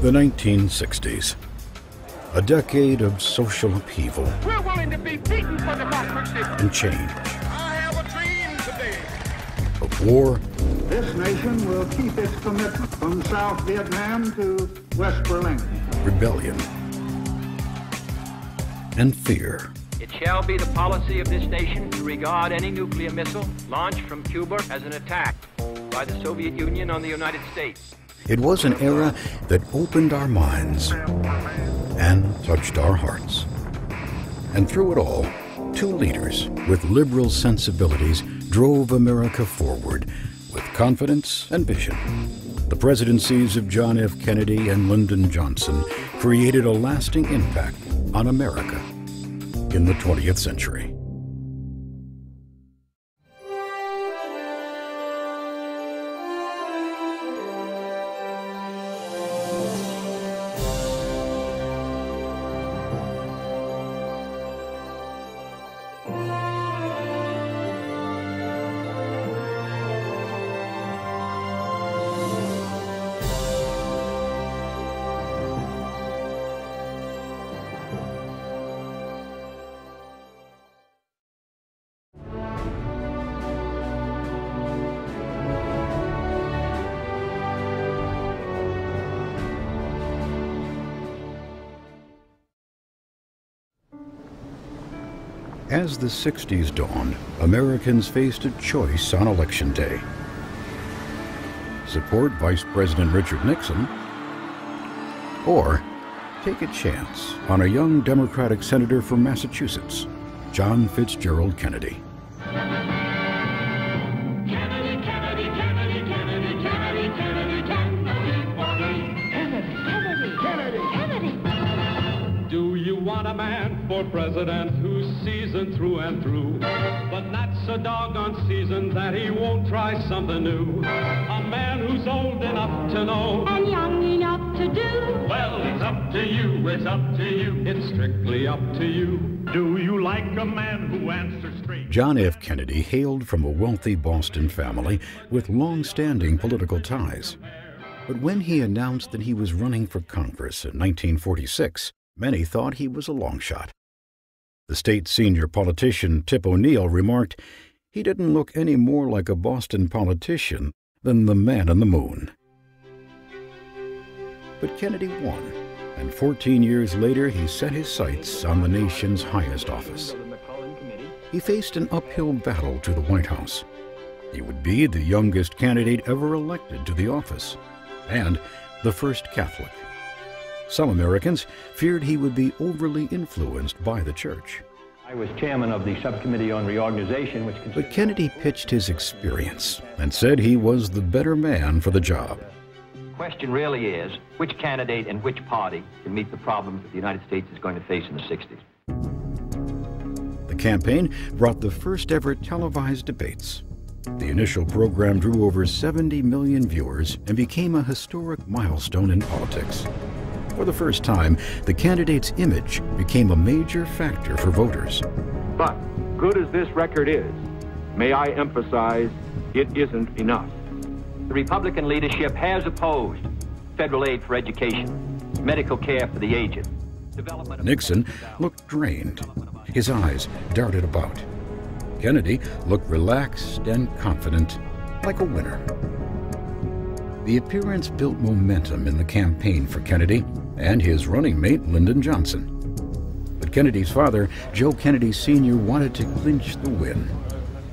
The 1960s, a decade of social upheaval We're willing to be beaten for democracy. and change, I have a dream today. of war This nation will keep its commitment from South Vietnam to West Berlin. rebellion, and fear. It shall be the policy of this nation to regard any nuclear missile launched from Cuba as an attack by the Soviet Union on the United States. It was an era that opened our minds and touched our hearts. And through it all, two leaders with liberal sensibilities drove America forward with confidence and vision. The presidencies of John F. Kennedy and Lyndon Johnson created a lasting impact on America in the 20th century. As the 60s dawned, Americans faced a choice on Election Day. Support Vice President Richard Nixon, or take a chance on a young Democratic senator from Massachusetts, John Fitzgerald Kennedy. Do you want a man for president who's seasoned through and through, but not so doggone seasoned that he won't try something new? A man who's old enough to know and young enough to do. Well, it's up to you, it's up to you, it's strictly up to you. Do you like a man who answers straight? John F. Kennedy hailed from a wealthy Boston family with long-standing political ties. But when he announced that he was running for Congress in 1946, many thought he was a long shot. The state's senior politician, Tip O'Neill, remarked, "He didn't look any more like a Boston politician than the man on the moon." But Kennedy won, and 14 years later he set his sights on the nation's highest office. He faced an uphill battle to the White House. He would be the youngest candidate ever elected to the office, and the first Catholic. Some Americans feared he would be overly influenced by the church. I was chairman of the Subcommittee on Reorganization, which But Kennedy pitched his experience and said he was the better man for the job. The question really is, which candidate and which party can meet the problems that the United States is going to face in the 60s? The campaign brought the first ever televised debates. The initial program drew over 70 million viewers and became a historic milestone in politics. For the first time, the candidate's image became a major factor for voters. But, good as this record is, may I emphasize, it isn't enough. The Republican leadership has opposed federal aid for education, medical care for the aged, development of... Nixon looked drained. His eyes darted about. Kennedy looked relaxed and confident, like a winner. The appearance built momentum in the campaign for Kennedy and his running mate, Lyndon Johnson. But Kennedy's father, Joe Kennedy Sr., wanted to clinch the win.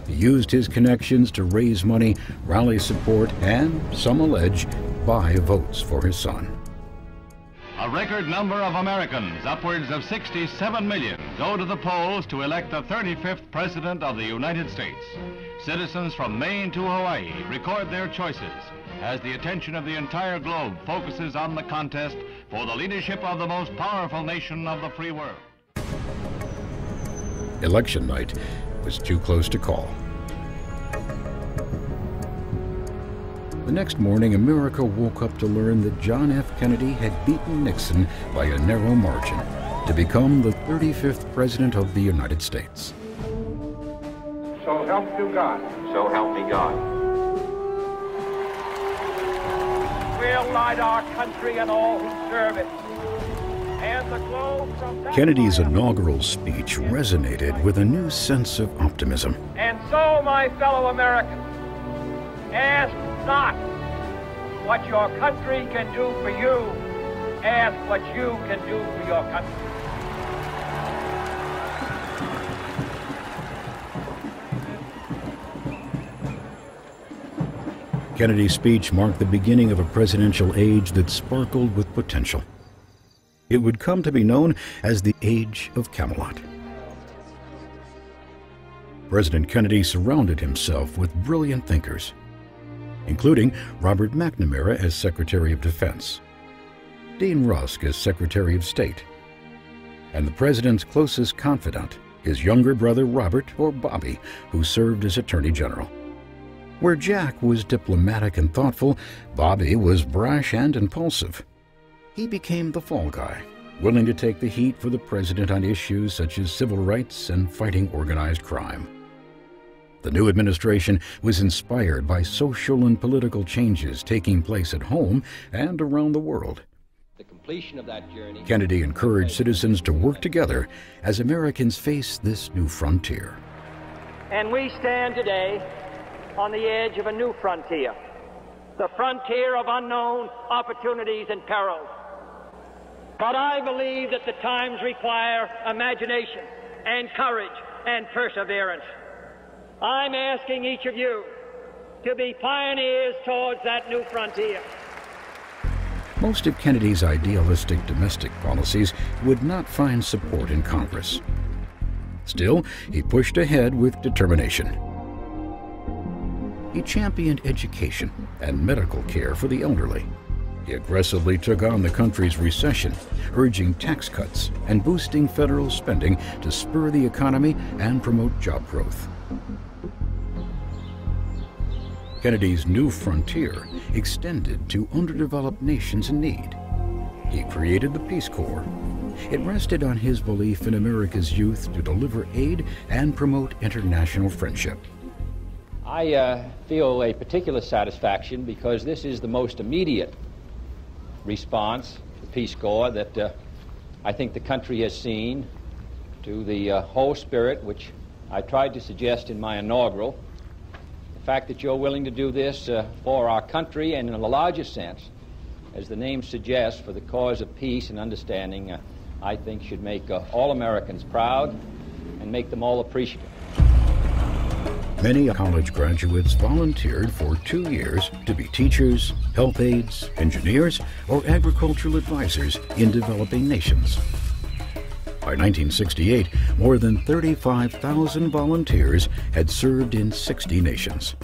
He used his connections to raise money, rally support, and, some allege, buy votes for his son. A record number of Americans, upwards of 67 million, go to the polls to elect the 35th President of the United States. Citizens from Maine to Hawaii record their choices as the attention of the entire globe focuses on the contest for the leadership of the most powerful nation of the free world. Election night was too close to call. The next morning, America woke up to learn that John F. Kennedy had beaten Nixon by a narrow margin to become the 35th President of the United States. So help you God. So help me God. will light our country and all who serve it. And the glow from that Kennedy's inaugural speech resonated with a new sense of optimism. And so, my fellow Americans, ask not what your country can do for you, ask what you can do for your country. Kennedy's speech marked the beginning of a presidential age that sparkled with potential. It would come to be known as the Age of Camelot. President Kennedy surrounded himself with brilliant thinkers, including Robert McNamara as Secretary of Defense, Dean Rusk as Secretary of State, and the president's closest confidant, his younger brother Robert, or Bobby, who served as Attorney General. Where Jack was diplomatic and thoughtful, Bobby was brash and impulsive. He became the fall guy, willing to take the heat for the president on issues such as civil rights and fighting organized crime. The new administration was inspired by social and political changes taking place at home and around the world. The completion of that journey. Kennedy encouraged citizens to work together as Americans face this new frontier. And we stand today on the edge of a new frontier, the frontier of unknown opportunities and perils. But I believe that the times require imagination and courage and perseverance. I'm asking each of you to be pioneers towards that new frontier. Most of Kennedy's idealistic domestic policies would not find support in Congress. Still, he pushed ahead with determination. He championed education and medical care for the elderly. He aggressively took on the country's recession, urging tax cuts and boosting federal spending to spur the economy and promote job growth. Kennedy's new frontier extended to underdeveloped nations in need. He created the Peace Corps. It rested on his belief in America's youth to deliver aid and promote international friendship. I feel a particular satisfaction because this is the most immediate response, the Peace Corps, that I think the country has seen to the whole spirit which I tried to suggest in my inaugural. The fact that you're willing to do this for our country and in a larger sense, as the name suggests, for the cause of peace and understanding, I think should make all Americans proud and make them all appreciative. Many college graduates volunteered for 2 years to be teachers, health aides, engineers, or agricultural advisors in developing nations. By 1968, more than 35,000 volunteers had served in 60 nations.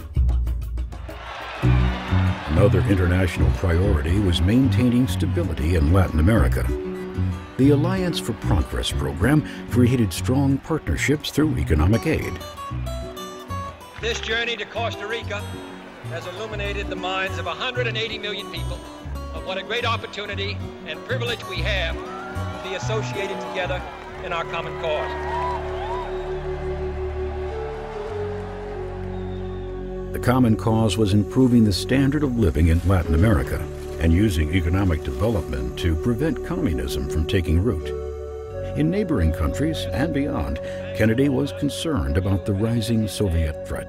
Another international priority was maintaining stability in Latin America. The Alliance for Progress program created strong partnerships through economic aid. This journey to Costa Rica has illuminated the minds of 180 million people of what a great opportunity and privilege we have to be associated together in our common cause. The common cause was improving the standard of living in Latin America and using economic development to prevent communism from taking root. In neighboring countries and beyond, Kennedy was concerned about the rising Soviet threat.